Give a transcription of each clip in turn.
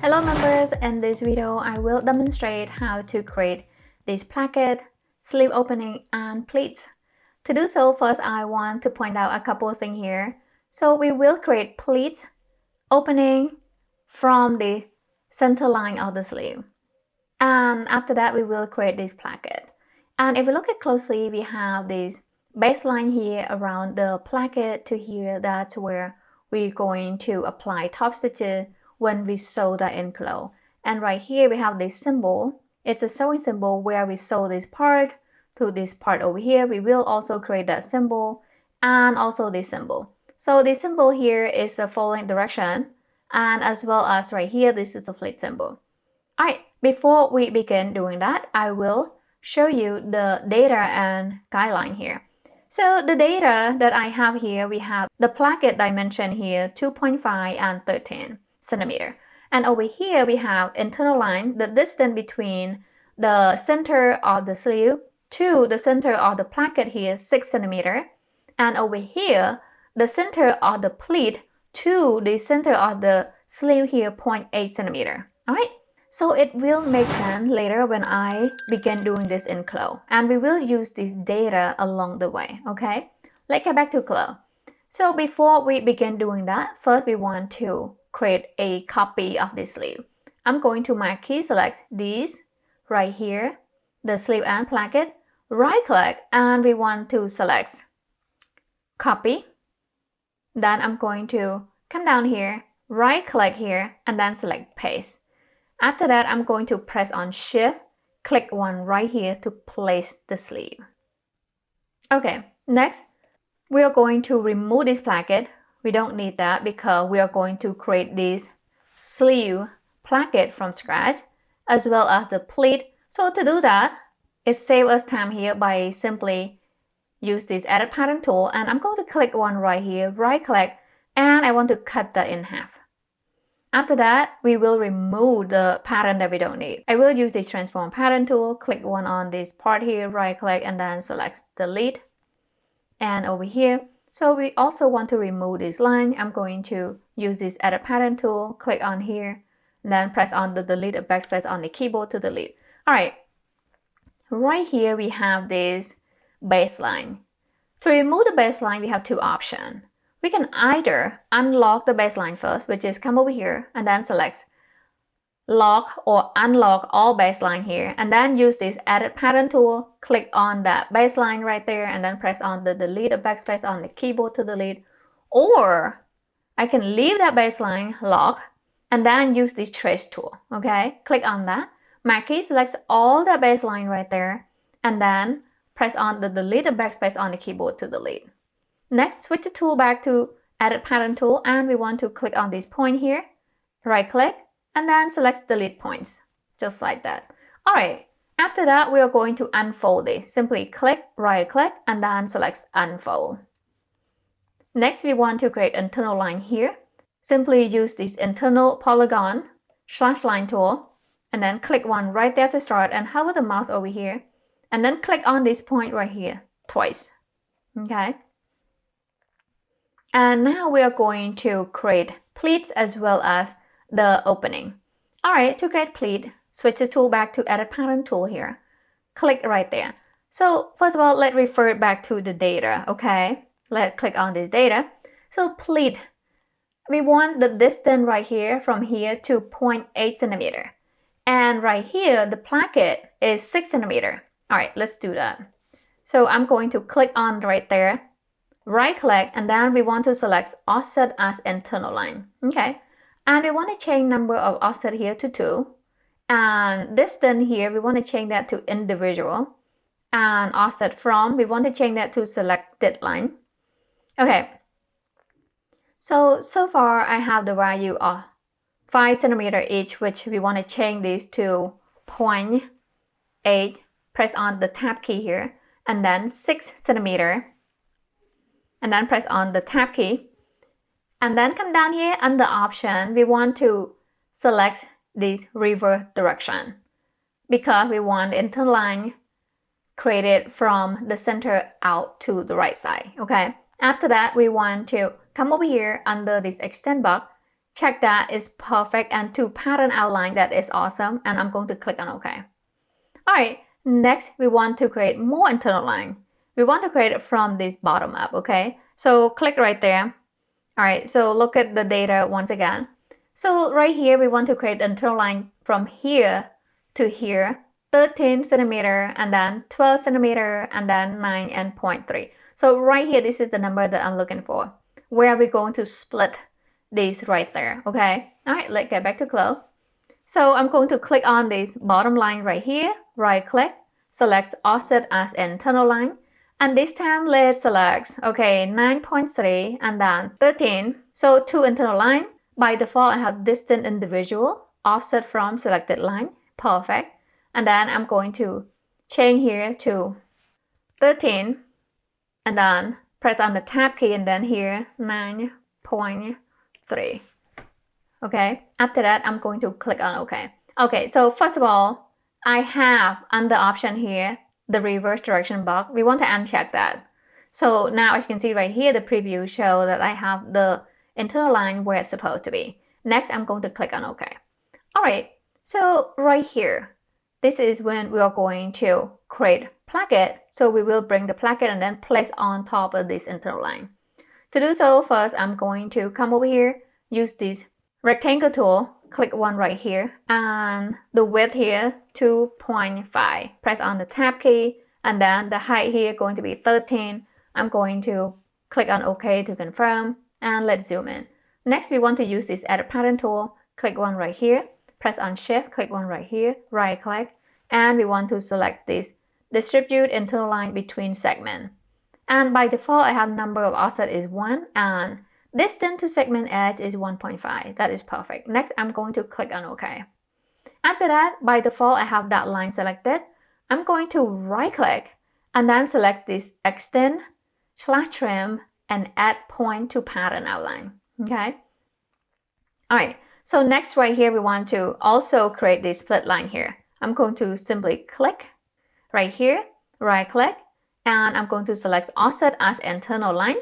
Hello members, in this video I will demonstrate how to create this placket, sleeve opening, and pleats. To do so, first I want to point out a couple of things here. So we will create pleats opening from the center line of the sleeve. And after that we will create this placket. And if we look at closely, we have this baseline here around the placket to here. That's where we're going to apply top stitches when we sew the enclosure. And right here we have this symbol. It's a sewing symbol where we sew this part to this part over here. We will also create that symbol and also this symbol. So the symbol here is a following direction, and as well as right here, this is the pleat symbol. Alright, before we begin doing that, I will show you the data and guideline here. So the data that I have here, we have the placket dimension here, 2.5 and 13 centimeter. And over here, we have internal line, the distance between the center of the sleeve to the center of the placket here, 6 centimeter. And over here, the center of the pleat to the center of the sleeve here, 0.8 centimeter. Alright. So it will make sense later when I begin doing this in CLO. And we will use this data along the way, okay? Let's get back to CLO. So before we begin doing that, first we want to create a copy of this sleeve. I'm going to marquee select these right here, the sleeve and placket, right click, and we want to select copy. Then I'm going to come down here, right click here, and then select paste. After that, I'm going to press on Shift, click one right here to place the sleeve. Okay, next, we are going to remove this placket. We don't need that because we are going to create this sleeve placket from scratch, as well as the pleat. So to do that, it saves us time here by simply use this Edit Pattern tool, and I'm going to click one right here, right click, and I want to cut that in half. After that, we will remove the pattern that we don't need. I will use the Transform Pattern tool, click one on this part here, right click, and then select Delete. And over here, so we also want to remove this line. I'm going to use this Edit Pattern tool, click on here, and then press on the Delete or backspace on the keyboard to delete. Alright, right here we have this baseline. To remove the baseline, we have two options. We can either unlock the baseline first, which is come over here and then select lock or unlock all baseline here, and then use this Edit Pattern tool, click on that baseline right there, and then press on the delete or backspace on the keyboard to delete. Or I can leave that baseline lock and then use this trace tool. Okay, click on that, marquee selects all that baseline right there, and then press on the delete or backspace on the keyboard to delete. Next, switch the tool back to Edit Pattern tool, and we want to click on this point here, right click, and then select delete points, just like that. Alright, after that, we are going to unfold it. Simply click, right click, and then select unfold. Next, we want to create internal line here. Simply use this Internal Polygon /line tool, and then click one right there to start, and hover the mouse over here, and then click on this point right here twice. Okay. And now we are going to create pleats as well as the opening. Alright, to create pleat, switch the tool back to Edit Pattern tool here. Click right there. So first of all, let's refer back to the data, okay? Let's click on this data. So pleat, we want the distance right here from here to 0.8 centimeter. And right here, the placket is 6 centimeter. Alright, let's do that. So I'm going to click on right there, right click, and then we want to select offset as internal line. Okay, and we want to change number of offset here to 2, and distance here we want to change that to individual, and offset from we want to change that to selected line. Okay, so far I have the value of 5 centimeter each, which we want to change this to 0.8. Press on the tab key here, and then 6 centimeter. And then press on the tab key, and then come down here under option. We want to select this reverse direction because we want internal line created from the center out to the right side. Okay, after that we want to come over here under this extend box, check that is perfect, and to pattern outline, that is awesome, and I'm going to click on OK. Alright, next we want to create more internal line. We want to create it from this bottom up, okay? So click right there. Alright, so look at the data once again. So right here, we want to create an internal line from here to here, 13 centimeter, and then 12 centimeter, and then 9 and 0.3. So right here, this is the number that I'm looking for, where we're going to split these right there, okay? Alright, let's get back to CLO. So I'm going to click on this bottom line right here, right click, select offset as internal line, and this time let's select, okay, 9.3 and then 13. So two internal line. By default, I have distant individual, offset from selected line, perfect. And then I'm going to change here to 13, and then press on the tab key, and then here 9.3. Okay, after that, I'm going to click on OK. Okay, so first of all, I have under option here, the reverse direction box. We want to uncheck that. So now as you can see right here, the preview shows that I have the internal line where it's supposed to be. Next, I'm going to click on OK. All right, so right here, this is when we are going to create Placket. So we will bring the Placket and then place on top of this internal line. To do so, first, I'm going to come over here, use this rectangle tool, click one right here, and the width here 2.5. Press on the tab key, and then the height here going to be 13. I'm going to click on OK to confirm, and let's zoom in. Next, we want to use this edit pattern tool. Click one right here, press on Shift, click one right here, right click, and we want to select this distribute internal line between segment. And by default, I have number of offset is 1, and distance to segment edge is 1.5. That is perfect. Next, I'm going to click on OK. After that, by default, I have that line selected. I'm going to right click and then select this extend / trim and add point to pattern outline. Okay. All right. So next right here, we want to also create this split line here. I'm going to simply click right here, right click, and I'm going to select offset as internal line.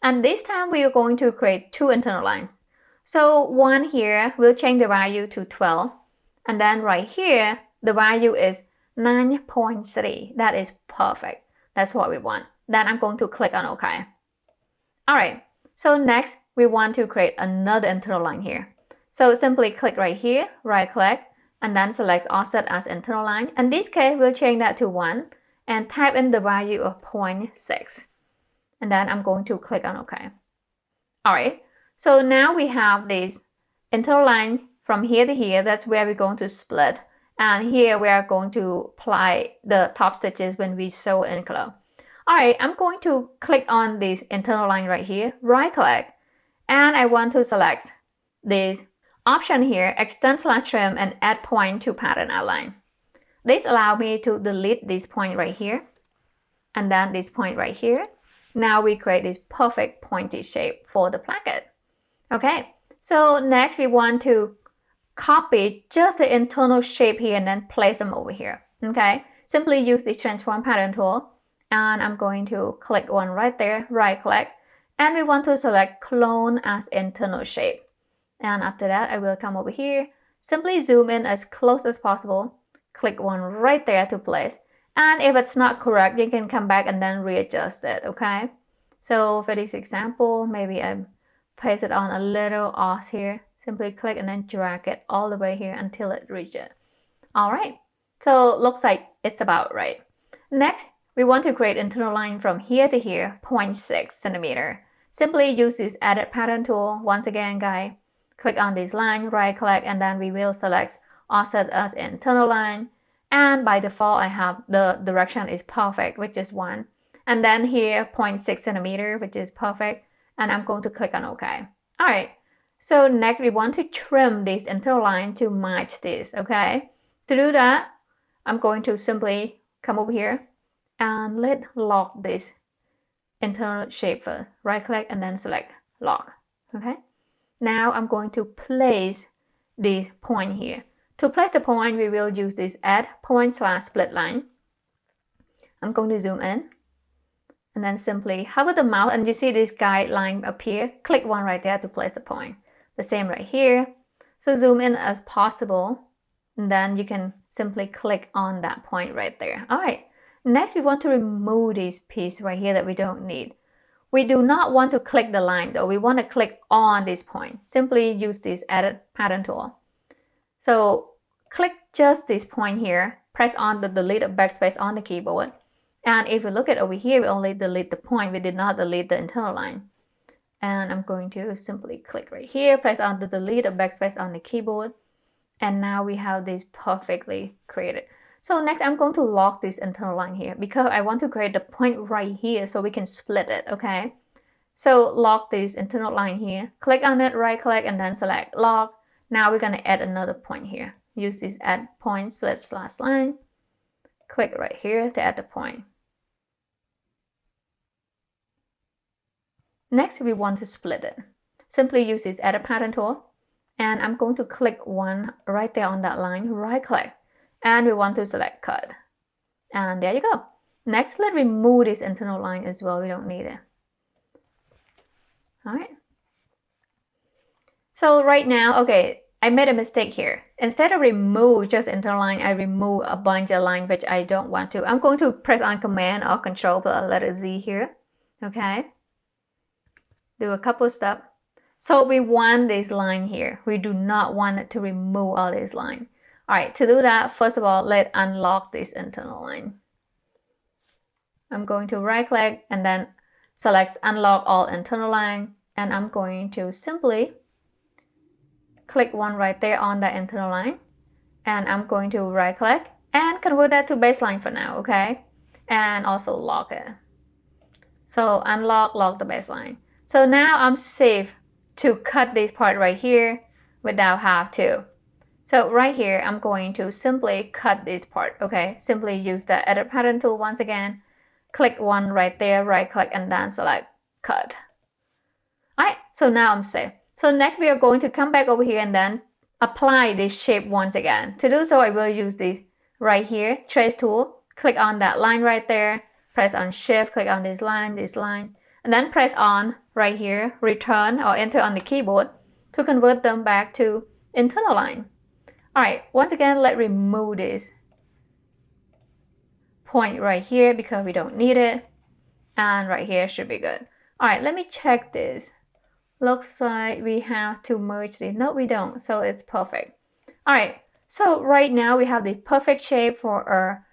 And this time we are going to create two internal lines. So one here will change the value to 12. And then right here, the value is 9.3. That is perfect. That's what we want. Then I'm going to click on OK. All right. So next, we want to create another internal line here. So simply click right here, right click, and then select offset as internal line. In this case, we'll change that to 1 and type in the value of 0.6. And then I'm going to click on OK. All right, so now we have this internal line from here to here. That's where we're going to split. And here we are going to apply the top stitches when we sew in CLO. All right, I'm going to click on this internal line right here, right click, and I want to select this option here, extend / trim and add point to pattern outline. This allows me to delete this point right here and then this point right here. Now we create this perfect pointy shape for the placket. Okay, so next we want to copy just the internal shape here and then place them over here. Okay, simply use the transform pattern tool, and I'm going to click one right there, right click, and we want to select clone as internal shape. And after that, I will come over here, simply zoom in as close as possible, click one right there to place. And if it's not correct, you can come back and then readjust it, okay? So for this example, maybe I paste it on a little off here. Simply click and then drag it all the way here until it reaches it. All right, so looks like it's about right. Next, we want to create internal line from here to here, 0.6 centimeter. Simply use this edit pattern tool. Once again, guys, click on this line, right click, and then we will select offset as internal line. And by default, I have the direction is perfect, which is 1. And then here, 0.6 centimeter, which is perfect. And I'm going to click on OK. All right. So next, we want to trim this internal line to match this, okay? To do that, I'm going to simply come over here and let's lock this internal shape first. Right click and then select lock, okay? Now I'm going to place this point here. To place the point, we will use this add point / split line. I'm going to zoom in and then simply hover the mouse and you see this guideline appear. Click one right there to place the point. The same right here. So zoom in as possible, and then you can simply click on that point right there. All right, next we want to remove this piece right here that we don't need. We do not want to click the line though. We want to click on this point. Simply use this edit pattern tool. So click just this point here, press on the delete or backspace on the keyboard. And if you look at over here, we only delete the point. We did not delete the internal line. And I'm going to simply click right here, press on the delete or backspace on the keyboard. And now we have this perfectly created. So next I'm going to lock this internal line here because I want to create the point right here so we can split it, okay? So lock this internal line here, click on it, right click, and then select lock. Now we're going to add another point here. Use this add point split slash line. Click right here to add the point. Next, we want to split it. Simply use this edit pattern tool. And I'm going to click one right there on that line, right click. And we want to select cut. And there you go. Next, let's remove this internal line as well. We don't need it. All right. So right now, okay, I made a mistake here. Instead of remove just internal line, I remove a bunch of lines which I don't want to. I'm going to press on Command or Control plus letter Z here. Okay. Do a couple of steps. So we want this line here. We do not want it to remove all this line. All right, to do that, first of all, let's unlock this internal line. I'm going to right click and then select unlock all internal line. And I'm going to simply click one right there on the internal line. And I'm going to right click and convert that to baseline for now, okay? And also lock it. So unlock, lock the baseline. So now I'm safe to cut this part right here without have to. So right here, I'm going to simply cut this part, okay? Simply use the edit pattern tool once again. Click one right there, right click, and then select cut. All right, so now I'm safe. So next we are going to come back over here and then apply this shape once again. To do so, I will use this right here, trace tool. Click on that line right there, press on shift, click on this line, and then press on right here, return or enter on the keyboard to convert them back to internal line. All right, once again, let's remove this point right here because we don't need it. And right here should be good. All right, let me check this. Looks like we have to merge this. No, we don't, so it's perfect. All right, so right now we have the perfect shape for our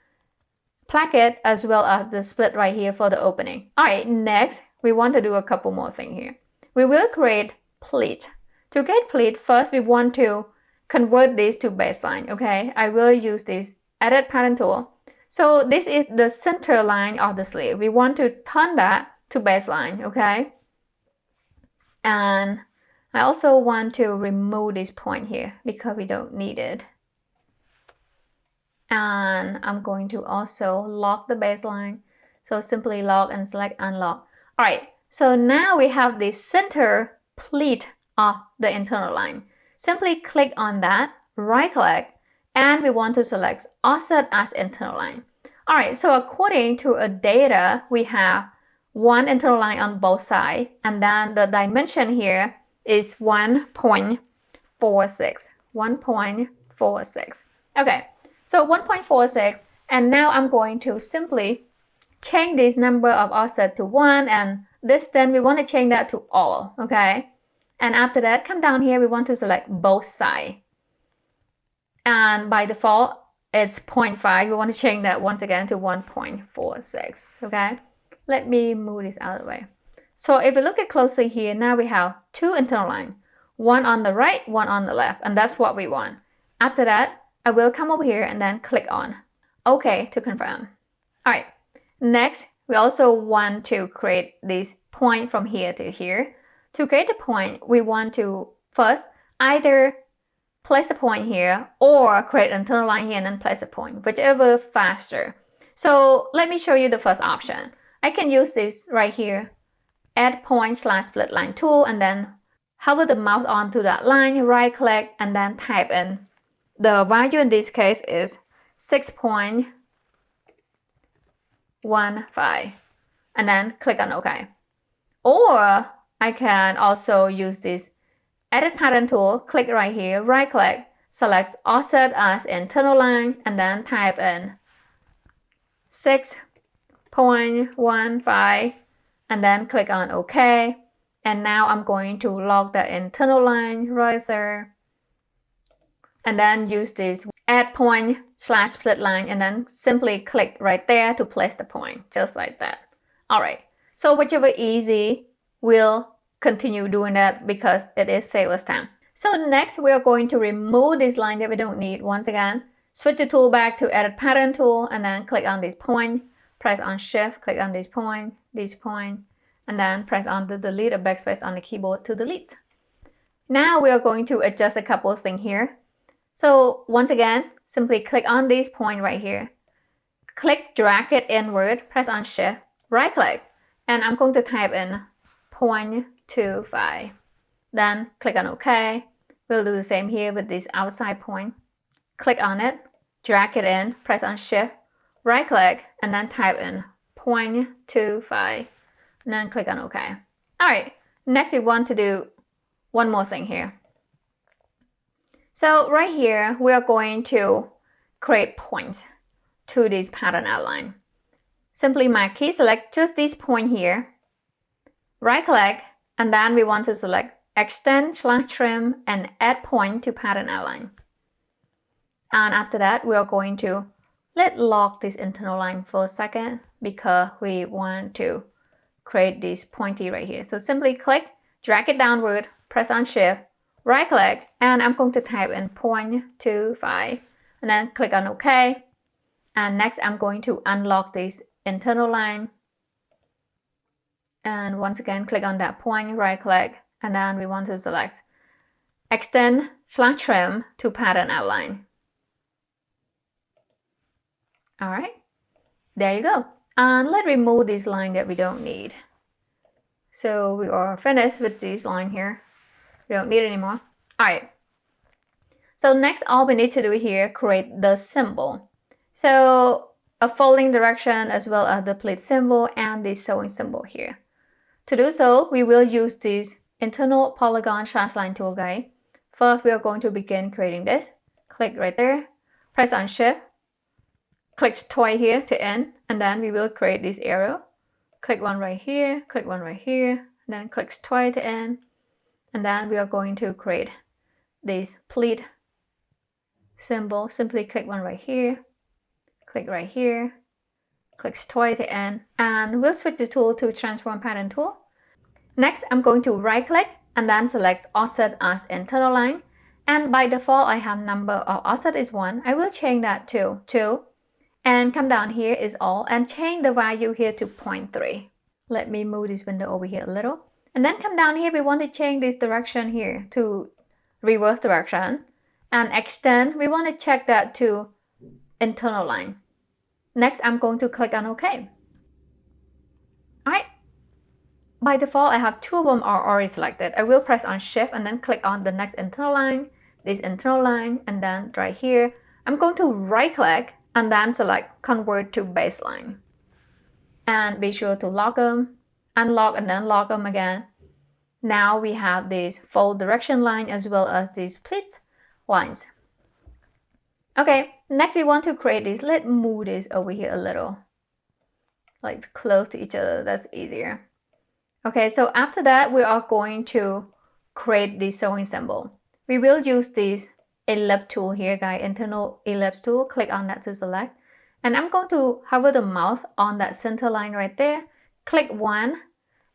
placket as well as the split right here for the opening. All right, next, we want to do a couple more things here. We will create pleat. To get pleat, first we want to convert this to baseline, okay? I will use this edit pattern tool. So this is the center line of the sleeve. We want to turn that to baseline, okay? And I also want to remove this point here because we don't need it. And I'm going to also lock the baseline. So simply lock and select unlock. All right, so now we have the center pleat of the internal line. Simply click on that, right click, and we want to select offset as internal line. All right, so according to a data, we have one internal line on both sides, and then the dimension here is 1.46. 1.46. Okay, so 1.46, and now I'm going to simply change this number of offset to 1, and distance, we want to change that to all, okay? And after that, come down here, we want to select both sides. And by default, it's 0.5. We want to change that once again to 1.46, okay? Let me move this out of the way. So if we look at closely here, now we have two internal lines, one on the right, one on the left, and that's what we want. After that, I will come over here and then click on OK to confirm. All right, next, we also want to create this point from here to here. To create the point, we want to first either place a point here or create an internal line here and then place a point, whichever faster. So let me show you the first option. I can use this right here, add point slash split line tool, and then hover the mouse onto that line, right click, and then type in. The value in this case is 6.15, and then click on OK. Or I can also use this Edit Pattern tool, click right here, right click, select Offset as internal line, and then type in 6.15, and then click on OK. And now I'm going to log the internal line right there. And then use this add point / split line, and then simply click right there to place the point, just like that. All right, so whichever easy, we'll continue doing that because it is save us time. So next, we are going to remove this line that we don't need. Once again, switch the tool back to Edit Pattern tool, and then click on this point, press on Shift, click on this point, and then press on the delete or backspace on the keyboard to delete. Now we are going to adjust a couple of things here. So once again, simply click on this point right here. Click, drag it inward, press on Shift, right click, and I'm going to type in 0.25. Then click on OK. We'll do the same here with this outside point. Click on it, drag it in, press on Shift, right click, and then type in 0.25. And then click on OK. All right, next we want to do one more thing here. So right here, we are going to create points to this pattern outline. Simply key select just this point here, right click, and then we want to select Extend / Trim and Add Point to Pattern Outline. And after that, we are going to lock this internal line for a second because we want to create this pointy right here. So simply click, drag it downward, press on Shift, right click, and I'm going to type in 0.25, and then click on OK. And next, I'm going to unlock this internal line. And once again, click on that point, right click, and then we want to select Extend / Trim to Pattern Outline. All right, there you go. And let's remove this line that we don't need. So we are finished with this line here. We don't need it anymore. All right. So next, all we need to do here, create the symbol. So a folding direction as well as the pleat symbol and the sewing symbol here. To do so, we will use this Internal Polygon / line tool guide. First, we are going to begin creating this. Click right there, press on Shift, click twice here to end, and then we will create this arrow. Click one right here, click one right here, and then click twice to end. And then we are going to create this pleat symbol. Simply click one right here, click right here, click twice to end, and we'll switch the tool to Transform Pattern tool. Next, I'm going to right click and then select Offset as internal line. And by default, I have number of offset is 1. I will change that to 2. And come down here is all and change the value here to 0.3. Let me move this window over here a little. And then come down here, we want to change this direction here to reverse direction. And extend, we want to check that to internal line. Next, I'm going to click on OK. All right. By default, I have 2 of them are already selected. I will press on Shift and then click on the next internal line, this internal line, and then right here, I'm going to right click and then select Convert to Baseline. And be sure to lock them, unlock, and then lock them again. Now we have this fold direction line as well as these pleats lines. Okay, next we want to create this. Let's move this over here a little, like close to each other. That's easier. Okay, so after that, we are going to create the sewing symbol. We will use this Ellipse Tool here, guys, Internal Ellipse Tool. Click on that to select. And I'm going to hover the mouse on that center line right there. Click 1,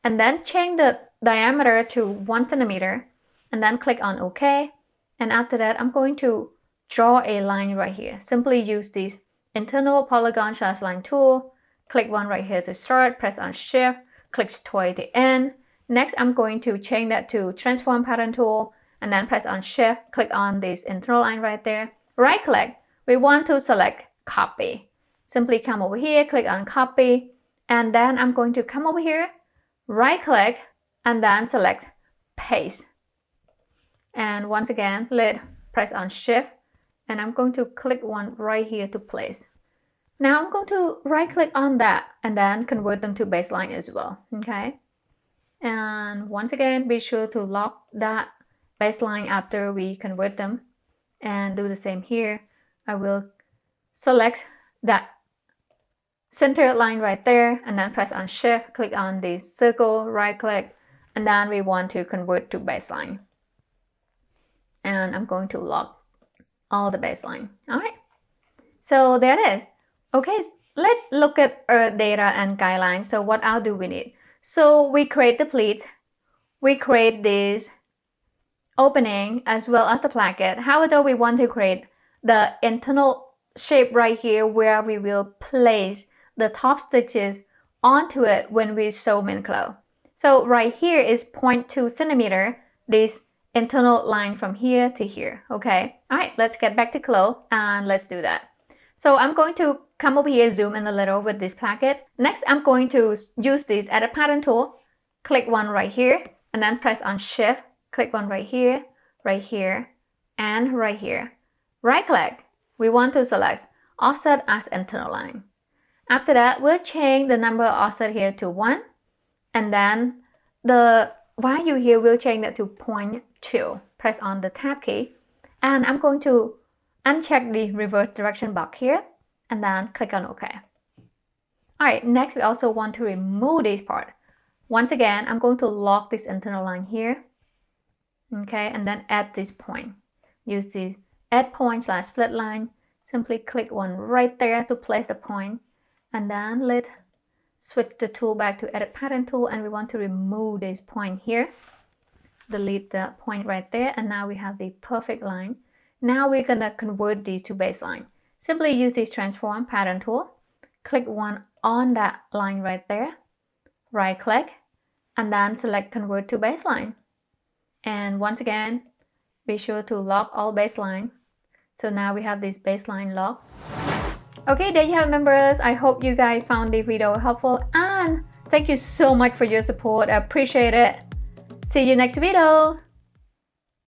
and then change the diameter to 1 centimeter, and then click on OK. And after that, I'm going to draw a line right here. Simply use this Internal Polygon / line tool. Click 1 right here to start, press on Shift, click twice to end. Next, I'm going to change that to Transform Pattern tool, and then press on Shift, click on this internal line right there. Right click, we want to select Copy. Simply come over here, click on Copy, and then I'm going to come over here, right click, and then select Paste. And once again, press on Shift, and I'm going to click one right here to place. Now I'm going to right click on that and then convert them to baseline as well, okay? And once again, be sure to lock that baseline after we convert them, and do the same here. I will select that center line right there, and then press on Shift, click on the circle, right click, and then we want to convert to baseline. And I'm going to lock all the baseline. All right, so there it is. Okay, let's look at our data and guidelines. So what else do we need? So we create the pleat, we create this opening as well as the placket. However, we want to create the internal shape right here where we will place the top stitches onto it when we sew in CLO. So right here is 0.2 centimeter, this internal line from here to here. Okay, all right, let's get back to CLO and let's do that. So I'm going to come over here, zoom in a little with this placket. Next, I'm going to use this Edit Pattern tool, click one right here, and then press on Shift, click one right here, and right here. Right click, we want to select Offset as Internal Line. After that, we'll change the number of offset here to 1, and then the value here we'll change that to 0.2. Press on the Tab key, and I'm going to uncheck the reverse direction box here, and then click on OK. Alright, next we also want to remove this part. Once again, I'm going to lock this internal line here, okay, and then add this point. Use the Add Point / Split Line. Simply click one right there to place the point, and then let's switch the tool back to Edit Pattern tool, and we want to remove this point here. Delete the point right there, and now we have the perfect line. Now we're gonna convert these to baseline. Simply use the Transform Pattern tool, click one on that line right there, right click, and then select Convert to Baseline. And once again, be sure to lock all baseline. So now we have this baseline lock. Okay, there you have it, members. I hope you guys found the video helpful, and thank you so much for your support. I appreciate it. See you next video.